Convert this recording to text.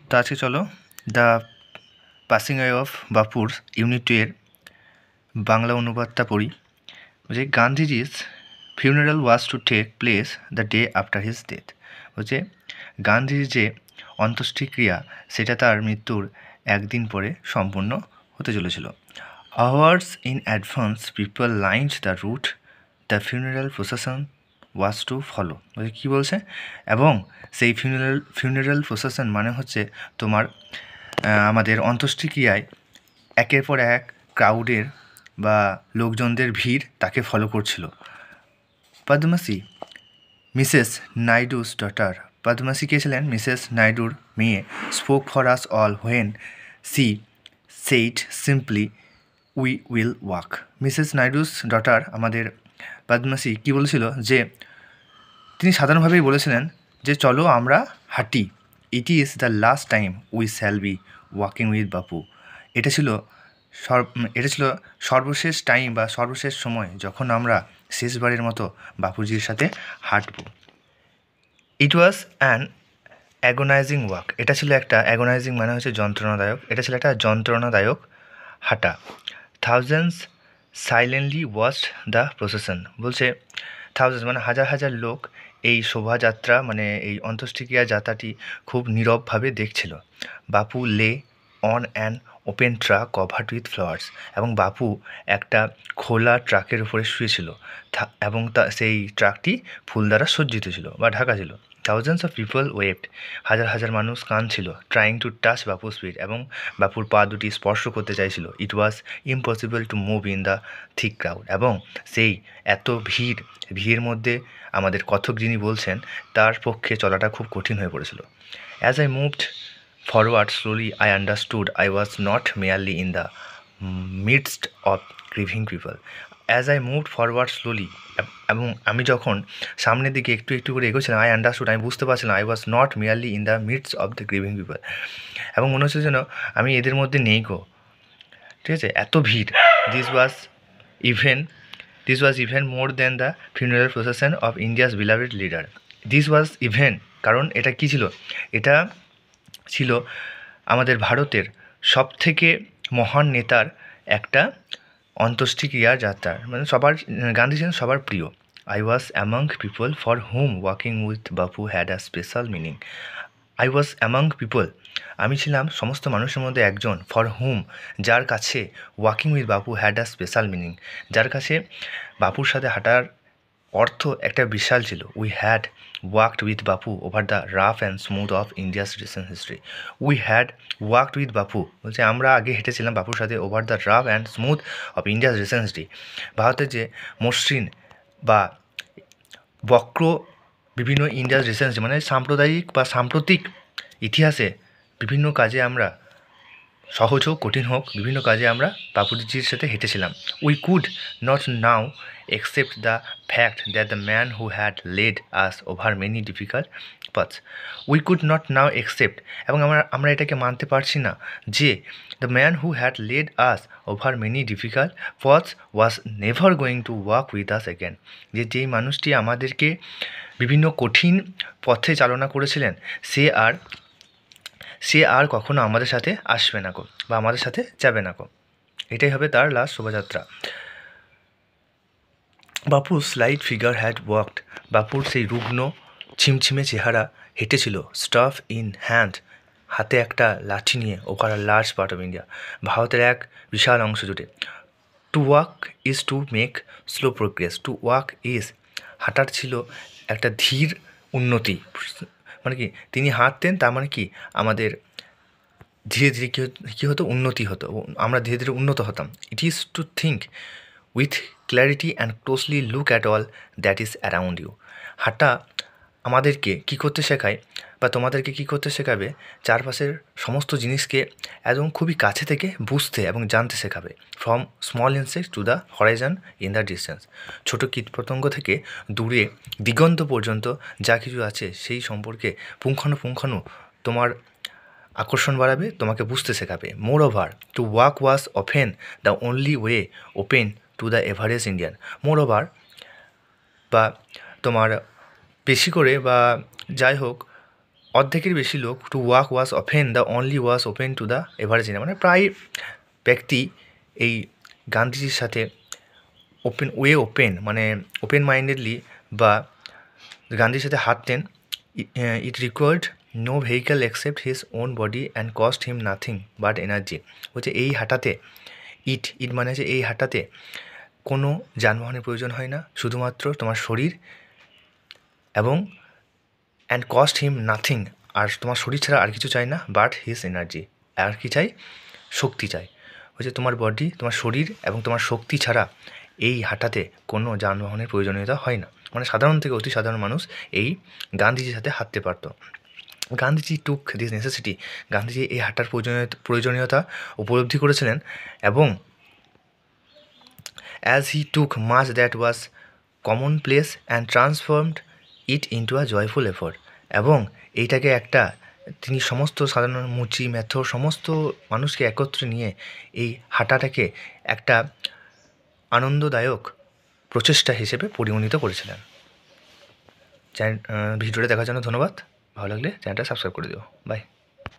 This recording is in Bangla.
তো আজকে চলো দ্য পাসিং অ্যাওয়ে অফ বাপুর ইউনিট 2 এর বাংলা অনুবাদটা পড়ি। যে Gandhiji's funeral was to take place the day after his death. বলছে গান্ধীর যে অন্ত্যেষ্টিক্রিয়া সেটা তার মৃত্যুর একদিন পরে সম্পূর্ণ হতে চলেছিল। Hours in advance people lined the route the funeral procession was to follow. বলছে কী বলছে, এবং সেই ফিউনারাল প্রসেশন মানে হচ্ছে তোমার আমাদের অন্ত্যেষ্টিক্রিয়ায় একের পর এক ক্রাউডের বা লোকজনদের ভিড় তাকে ফলো করছিল। পদ্মাসী মিসেস নাইডুস ডটার, পদ্মাসী কে ছিলেন? মিসেস নাইডুর মেয়ে। Spoke for us all when she said simply we will walk. Mrs Naidu's daughter আমাদের পদ্মাসী কী বলেছিল, যে তিনি সাধারণভাবেই বলেছিলেন যে চলো আমরা হাঁটি। It is the last time we shall be walking with বাপু। এটা ছিল সর্বশেষ টাইম বা সর্বশেষ সময় যখন আমরা শেষবারের মতো বাপুজির সাথে হাঁটব। ইট ওয়াজ অ্যান অ্যাগোনাইজিং ওয়াক। এটা ছিল একটা অ্যাগোনাইজিং মানে হচ্ছে যন্ত্রণাদায়ক, এটা ছিল একটা যন্ত্রণাদায়ক হাঁটা। Thousands silently watched the procession. বলছে থাউজেন্ডস মানে হাজার হাজার লোক এই শোভাযাত্রা মানে এই অন্ত্যেষ্টিক্রিয়া যাত্রাটি খুব নীরবভাবে দেখছিল। বাপু lay on an open truck covered with flowers. এবং বাপু একটা খোলা ট্রাকের উপরে শুয়েছিল এবং সেই ট্রাকটি ফুল দ্বারা সজ্জিত ছিল বা ঢাকা ছিল। থাউজেন্ডস অফ পিপল ওয়েভড, হাজার হাজার মানুষ কাঁদছিল। ট্রাইং টু টাচ বাপুর ফিট, এবং বাপুর পা দুটি স্পর্শ করতে চাইছিল। It was impossible to move in the thick crowd. এবং সেই এত ভিড়ের মধ্যে আমাদের কথক যিনি বলছেন তার পক্ষে চলাটা খুব কঠিন হয়ে পড়েছিল। As I moved forward slowly I understood I was not merely in the midst of grieving people. As I moved forward slowly, এবং আমি যখন সামনের দিকে একটু একটু করে এগোছিলাম, আই আন্ডারস্টুড আমি বুঝতে পারছিলাম I was not merely in the midst of the grieving people. এবং মনে হচ্ছে যেন আমি এদের মধ্যে নেই গো, ঠিক আছে, এত ভিড়। This was even more than the funeral procession of India's beloved leader. This was even, কারণ এটা কী ছিল? এটা ছিল আমাদের ভারতের সবথেকে মহান নেতার একটা অন্ত্যেষ্টিক্রিয়ার যাত্রা, মানে গান্ধী ছিলেন সবার প্রিয়। I was among people for whom walking with Bapu had a special meaning. I was among people, আমি ছিলাম সমস্ত মানুষের মধ্যে একজন, ফর হুম যার কাছে walking with Bapu had a special meaning, যার কাছে বাপুর সাথে হাঁটার অর্থ একটা বিশাল ছিল। We had walked with Bapu over the rough and smooth of India's recent history. We had walked with বাপু বলছে আমরা আগে হেঁটেছিলাম বাপুর সাথে over the rough and smooth of India's recent history. ভারতের যে মসৃণ বা বক্র বিভিন্ন ইন্ডিয়াস রিসেন্ট মানে সাম্প্রদায়িক বা সাম্প্রতিক ইতিহাসে বিভিন্ন কাজে আমরা সহজ হোক কঠিন হোক বিভিন্ন কাজে আমরা বাপুজির সাথে হেঁটেছিলাম। We could not now accept the fact that the man who had led us over many difficult paths. We could not now accept, এবং আমরা এটাকে মানতে পারছি না যে the man who had led us over many difficult paths was never going to walk with us again. যেই মানুষটি আমাদেরকে বিভিন্ন কঠিন পথে চালনা করেছিলেন সে আর কখনো আমাদের সাথে আসবে না গো, বা আমাদের সাথে যাবে না গো। এটাই হবে তার লাস্ট শোভাযাত্রা। বাপুর স্লাইট ফিগার হ্যাড ওয়াকড, বাপুর সেই রুগ্ন ছিমছিমে চেহারা হেঁটেছিল। স্টাফ ইন হ্যান্ড, হাতে একটা লাঠি নিয়ে। Over a large part of India, ভারতের এক বিশাল অংশ জুড়ে। To walk is to make slow progress. To walk is, হাঁটার ছিল একটা ধীর উন্নতি, মানে কি তিনি হাঁটতেন তার মানে কি আমাদের ধীরে ধীরে কী হতো, উন্নতি হতো, আমরা ধীরে ধীরে উন্নত হতাম। It is to think with clarity and closely look at all that is around you. হাঁটা আমাদেরকে কী করতে শেখায় বা তোমাদেরকে কী করতে শেখাবে, চারপাশের সমস্ত জিনিসকে একদম খুবই কাছে থেকে বুঝতে এবং জানতে শেখাবে। From small insect to the Horizon in the distance, ছোটো কীটপতঙ্গ থেকে দূরে দিগন্ত পর্যন্ত যা কিছু আছে সেই সম্পর্কে পুঙ্খানুপুঙ্খানু তোমার আকর্ষণ বাড়াবে, তোমাকে বুঝতে শেখাবে। মোর over to walk was often the only way open to the average Indian. More over বা তোমার বেশি করে বা যাই হোক অর্ধেকের বেশি লোক to walk was open the only was open to the average in, মানে প্রায় ব্যক্তি এই গান্ধীজির সাথে ওপেন মানে ওপেন মাইন্ডেডলি বা গান্ধীর সাথে হাঁটতেন। It required no vehicle except his own body and cost him nothing but energy. বলছে এই হাঁটাতে ইট মানে হচ্ছে এই হাঁটাতে কোনো যানবাহনের প্রয়োজন হয় না, শুধুমাত্র তোমার শরীর এবং অ্যান্ড কস্ট হিম নাথিং, আর তোমার শরীর ছাড়া আর কিছু চাই না, বাট হিজ এনার্জি, আর কি চাই, শক্তি চাই। হচ্ছে তোমার বডি, তোমার শরীর এবং তোমার শক্তি ছাড়া এই হাঁটাতে কোনো যানবাহনের প্রয়োজনীয়তা হয় না। মানে সাধারণ থেকে অতি সাধারণ মানুষ এই গান্ধীজির সাথে হাঁটতে পারত। গান্ধীজি টুক দিস নেসেসিটি, গান্ধীজি এই হাঁটার প্রয়োজনীয়তা উপলব্ধি করেছিলেন, এবং as he took much that was common place and transformed it into a joyful effort, এবং এইটাকে একটা তিনি সমস্ত সাধারণ মুচি মেথর সমস্ত মানুষকে একত্রে নিয়ে এই হাঁটাটাকে একটা আনন্দদায়ক প্রচেষ্টা হিসেবে পরিগণিত করেছিলেন। ভিডিওটা দেখার জন্য ধন্যবাদ। ভালো লাগলে চ্যানেলটা সাবস্ক্রাইব করে দিও। বাই।